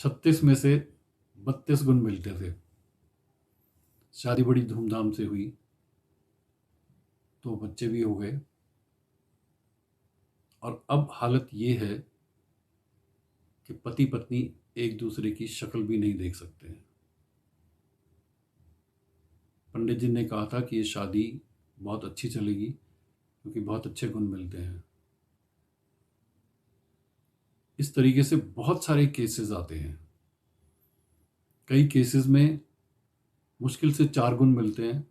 36 में से 32 गुण मिलते थे। शादी बड़ी धूमधाम से हुई, 2 बच्चे भी हो गए और अब हालत ये है कि पति पत्नी एक दूसरे की शक्ल भी नहीं देख सकते हैं। पंडित जी ने कहा था कि ये शादी बहुत अच्छी चलेगी क्योंकि बहुत अच्छे गुण मिलते हैं। इस तरीके से बहुत सारे केसेस आते हैं। कई केसेस में मुश्किल से 4 गुण मिलते हैं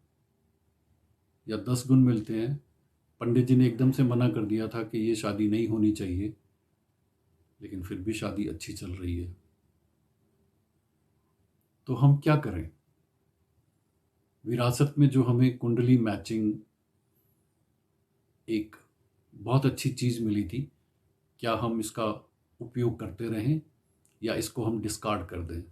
या 10 गुण मिलते हैं। पंडित जी ने एकदम से मना कर दिया था कि ये शादी नहीं होनी चाहिए, लेकिन फिर भी शादी अच्छी चल रही है। तो हम क्या करें? विरासत में जो हमें कुंडली मैचिंग एक बहुत अच्छी चीज़ मिली थी, क्या हम इसका उपयोग करते रहें या इसको हम डिस्कार्ड कर दें?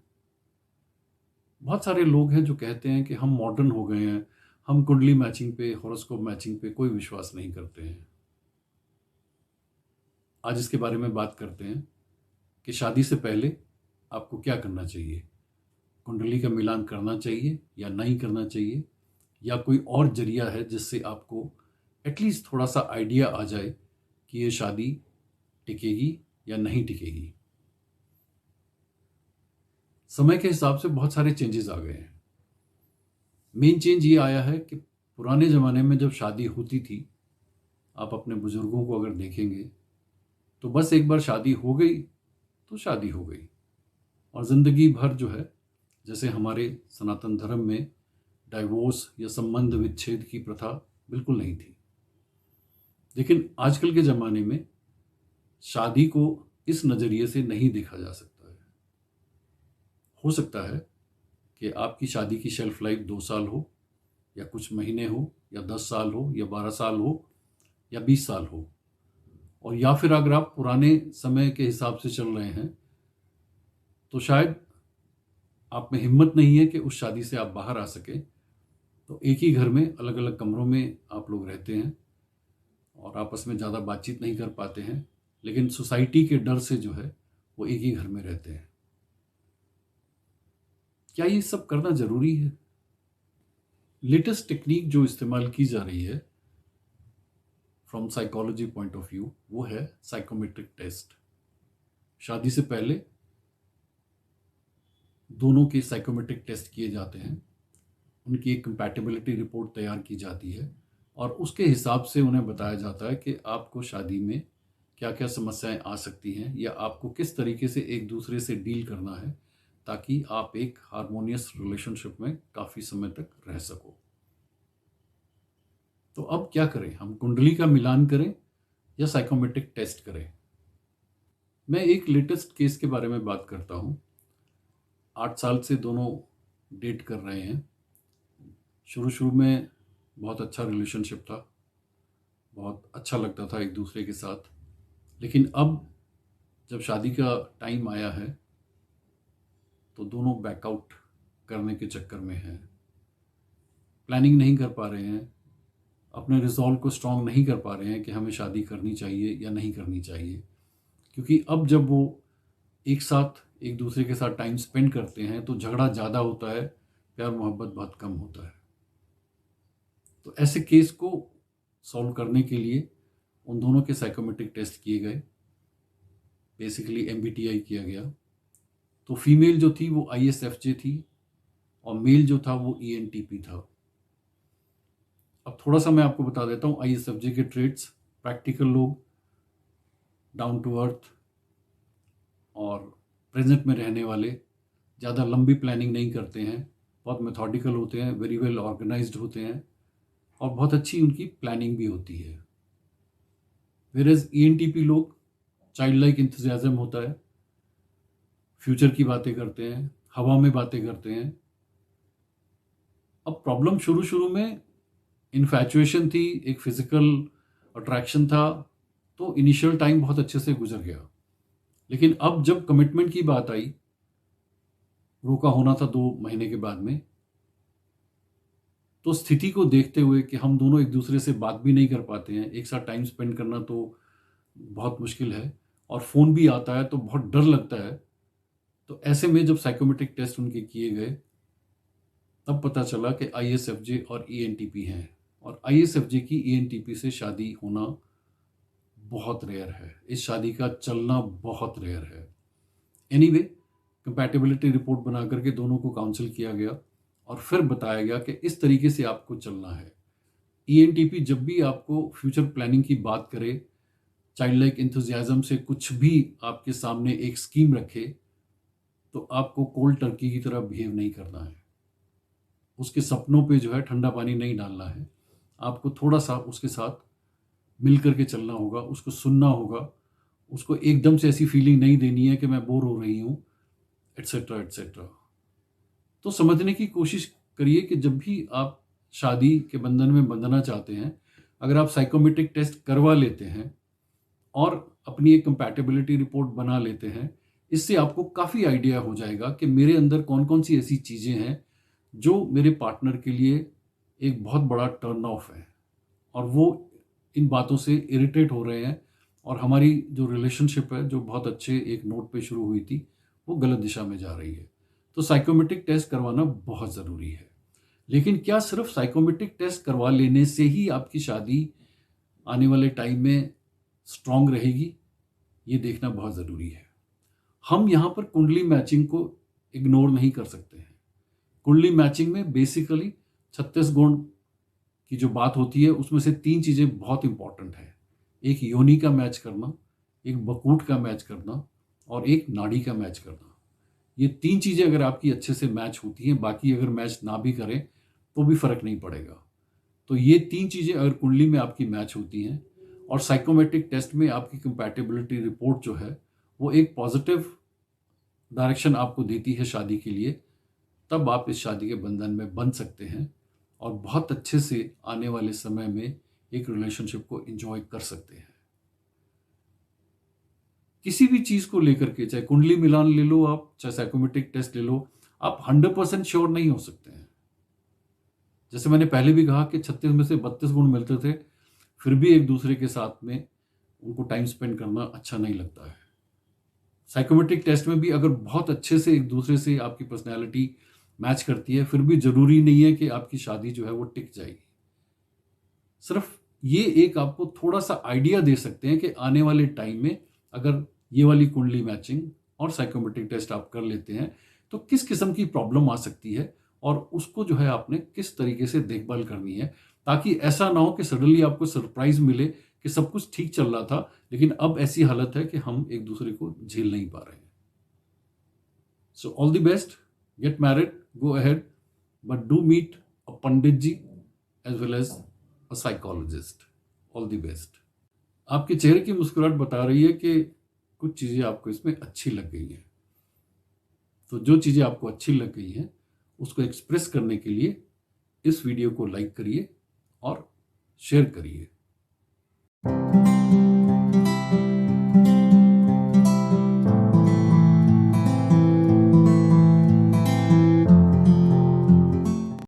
बहुत सारे लोग हैं जो कहते हैं कि हम मॉडर्न हो गए हैं, हम कुंडली मैचिंग पे, हॉरोस्कोप मैचिंग पे कोई विश्वास नहीं करते हैं। आज इसके बारे में बात करते हैं कि शादी से पहले आपको क्या करना चाहिए। कुंडली का मिलान करना चाहिए या नहीं करना चाहिए, या कोई और जरिया है जिससे आपको एटलीस्ट थोड़ा सा आइडिया आ जाए कि ये शादी टिकेगी या नहीं टिकेगी। समय के हिसाब से बहुत सारे चेंजेस आ गए हैं। मेन चेंज ये आया है कि पुराने ज़माने में जब शादी होती थी, आप अपने बुज़ुर्गों को अगर देखेंगे तो बस एक बार शादी हो गई तो शादी हो गई, और ज़िंदगी भर जो है, जैसे हमारे सनातन धर्म में डाइवोर्स या संबंध विच्छेद की प्रथा बिल्कुल नहीं थी। लेकिन आजकल के ज़माने में शादी को इस नज़रिए से नहीं देखा जा सकता है। हो सकता है कि आपकी शादी की शेल्फ लाइफ 2 साल हो, या कुछ महीने हो, या 10 साल हो, या 12 साल हो, या 20 साल हो, और या फिर अगर आप पुराने समय के हिसाब से चल रहे हैं तो शायद आप में हिम्मत नहीं है कि उस शादी से आप बाहर आ सके। तो एक ही घर में अलग अलग कमरों में आप लोग रहते हैं और आपस में ज़्यादा बातचीत नहीं कर पाते हैं, लेकिन सोसाइटी के डर से जो है वो एक ही घर में रहते हैं। क्या ये सब करना ज़रूरी है? लेटेस्ट टेक्निक जो इस्तेमाल की जा रही है from psychology point of view, वो है साइकोमेट्रिक टेस्ट। शादी से पहले दोनों के साइकोमेट्रिक टेस्ट किए जाते हैं, उनकी एक कंपैटिबिलिटी रिपोर्ट तैयार की जाती है और उसके हिसाब से उन्हें बताया जाता है कि आपको शादी में क्या क्या समस्याएं आ सकती हैं, या आपको किस तरीके से एक दूसरे से डील करना है ताकि आप एक हार्मोनियस रिलेशनशिप में काफ़ी समय तक रह सको। तो अब क्या करें? हम कुंडली का मिलान करें या साइकोमेट्रिक टेस्ट करें? मैं एक लेटेस्ट केस के बारे में बात करता हूँ। 8 साल से दोनों डेट कर रहे हैं। शुरू शुरू में बहुत अच्छा रिलेशनशिप था, बहुत अच्छा लगता था एक दूसरे के साथ, लेकिन अब जब शादी का टाइम आया है तो दोनों बैकआउट करने के चक्कर में हैं। प्लानिंग नहीं कर पा रहे हैं, अपने रिजॉल्व को स्ट्रॉन्ग नहीं कर पा रहे हैं कि हमें शादी करनी चाहिए या नहीं करनी चाहिए, क्योंकि अब जब वो एक साथ एक दूसरे के साथ टाइम स्पेंड करते हैं तो झगड़ा ज़्यादा होता है, प्यार मोहब्बत बहुत कम होता है। तो ऐसे केस को सॉल्व करने के लिए उन दोनों के साइकोमेट्रिक टेस्ट किए गए, बेसिकली MBTI किया गया। तो फीमेल जो थी वो ISFJ थी और मेल जो था वो ENTP था। अब थोड़ा सा मैं आपको बता देता हूँ ISFJ के ट्रेड्स: प्रैक्टिकल लोग, डाउन टू अर्थ और प्रेजेंट में रहने वाले, ज़्यादा लंबी प्लानिंग नहीं करते हैं, बहुत मेथोडिकल होते हैं, वेरी वेल ऑर्गेनाइज्ड होते हैं और बहुत अच्छी उनकी प्लानिंग भी होती है। वेरेज ENTP लोग, चाइल्ड लाइक इंथुजियाज्म होता है, फ्यूचर की बातें करते हैं, हवा में बातें करते हैं। अब प्रॉब्लम शुरू शुरू में इन्फैचुएशन थी, एक फिजिकल अट्रैक्शन था, तो इनिशियल टाइम बहुत अच्छे से गुजर गया। लेकिन अब जब कमिटमेंट की बात आई, रोका होना था 2 महीने के बाद में, तो स्थिति को देखते हुए कि हम दोनों एक दूसरे से बात भी नहीं कर पाते हैं, एक साथ टाइम स्पेंड करना तो बहुत मुश्किल है, और फ़ोन भी आता है तो बहुत डर लगता है तो ऐसे में जब साइकोमेट्रिक टेस्ट उनके किए गए तब पता चला कि ISFJ और ENTP हैं, और ISFJ की ENTP से शादी होना बहुत रेयर है, इस शादी का चलना बहुत रेयर है। एनीवे, कंपैटिबिलिटी रिपोर्ट बना करके दोनों को काउंसिल किया गया और फिर बताया गया कि इस तरीके से आपको चलना है। ENTP जब भी आपको फ्यूचर प्लानिंग की बात करे, चाइल्ड लाइक इंथुजियाज्म से कुछ भी आपके सामने एक स्कीम रखे, तो आपको कोल्ड टर्की की तरह बिहेव नहीं करना है। उसके सपनों पे जो है ठंडा पानी नहीं डालना है। आपको थोड़ा सा उसके साथ मिल करके चलना होगा, उसको सुनना होगा, उसको एकदम से ऐसी फीलिंग नहीं देनी है कि मैं बोर हो रही हूँ, एट्सेट्रा एट्सेट्रा। तो समझने की कोशिश करिए कि जब भी आप शादी के बंधन में बंधना चाहते हैं, अगर आप साइकोमेट्रिक टेस्ट करवा लेते हैं और अपनी एक कंपैटिबिलिटी रिपोर्ट बना लेते हैं, इससे आपको काफ़ी आइडिया हो जाएगा कि मेरे अंदर कौन कौन सी ऐसी चीज़ें हैं जो मेरे पार्टनर के लिए एक बहुत बड़ा टर्न ऑफ है, और वो इन बातों से इरिटेट हो रहे हैं, और हमारी जो रिलेशनशिप है, जो बहुत अच्छे एक नोट पे शुरू हुई थी, वो गलत दिशा में जा रही है। तो साइकोमेट्रिक टेस्ट करवाना बहुत ज़रूरी है। लेकिन क्या सिर्फ साइकोमेट्रिक टेस्ट करवा लेने से ही आपकी शादी आने वाले टाइम में स्ट्रांग रहेगी? ये देखना बहुत ज़रूरी है। हम यहाँ पर कुंडली मैचिंग को इग्नोर नहीं कर सकते हैं। कुंडली मैचिंग में बेसिकली 36 गुण की जो बात होती है, उसमें से 3 चीज़ें बहुत इंपॉर्टेंट है। एक योनि का मैच करना, एक बकूट का मैच करना, और एक नाड़ी का मैच करना। ये 3 चीज़ें अगर आपकी अच्छे से मैच होती हैं, बाकी अगर मैच ना भी करें तो भी फ़र्क नहीं पड़ेगा। तो ये 3 चीज़ें अगर कुंडली में आपकी मैच होती हैं और साइकोमेट्रिक टेस्ट में आपकी कंपैटिबिलिटी रिपोर्ट जो है वो एक पॉजिटिव डायरेक्शन आपको देती है शादी के लिए, तब आप इस शादी के बंधन में बंध सकते हैं और बहुत अच्छे से आने वाले समय में एक रिलेशनशिप को एंजॉय कर सकते हैं। किसी भी चीज़ को लेकर के, चाहे कुंडली मिलान ले लो आप, चाहे साइकोमेट्रिक टेस्ट ले लो, आप 100% श्योर नहीं हो सकते हैं। जैसे मैंने पहले भी कहा कि 36 में से 32 गुण मिलते थे, फिर भी एक दूसरे के साथ में उनको टाइम स्पेंड करना अच्छा नहीं लगता है। साइकोमेट्रिक टेस्ट में भी अगर बहुत अच्छे से एक दूसरे से आपकी पर्सनैलिटी मैच करती है, फिर भी ज़रूरी नहीं है कि आपकी शादी जो है वो टिक जाएगी। सिर्फ ये एक आपको थोड़ा सा आइडिया दे सकते हैं कि आने वाले टाइम में अगर ये वाली कुंडली मैचिंग और साइकोमेट्रिक टेस्ट आप कर लेते हैं तो किस किस्म की प्रॉब्लम आ सकती है, और उसको जो है आपने किस तरीके से देखभाल करनी है, ताकि ऐसा ना हो कि सडनली आपको सरप्राइज मिले कि सब कुछ ठीक चल रहा था, लेकिन अब ऐसी हालत है कि हम एक दूसरे को झेल नहीं पा रहे हैं। So all the best, get married, go ahead, but do meet a pandit ji as well as a psychologist. All the best. आपके चेहरे की मुस्कुराहट बता रही है कि कुछ चीज़ें आपको इसमें अच्छी लग गई हैं। तो जो चीज़ें आपको अच्छी लग गई हैं उसको एक्सप्रेस करने के लिए इस वीडियो को लाइक करिए और शेयर करिए।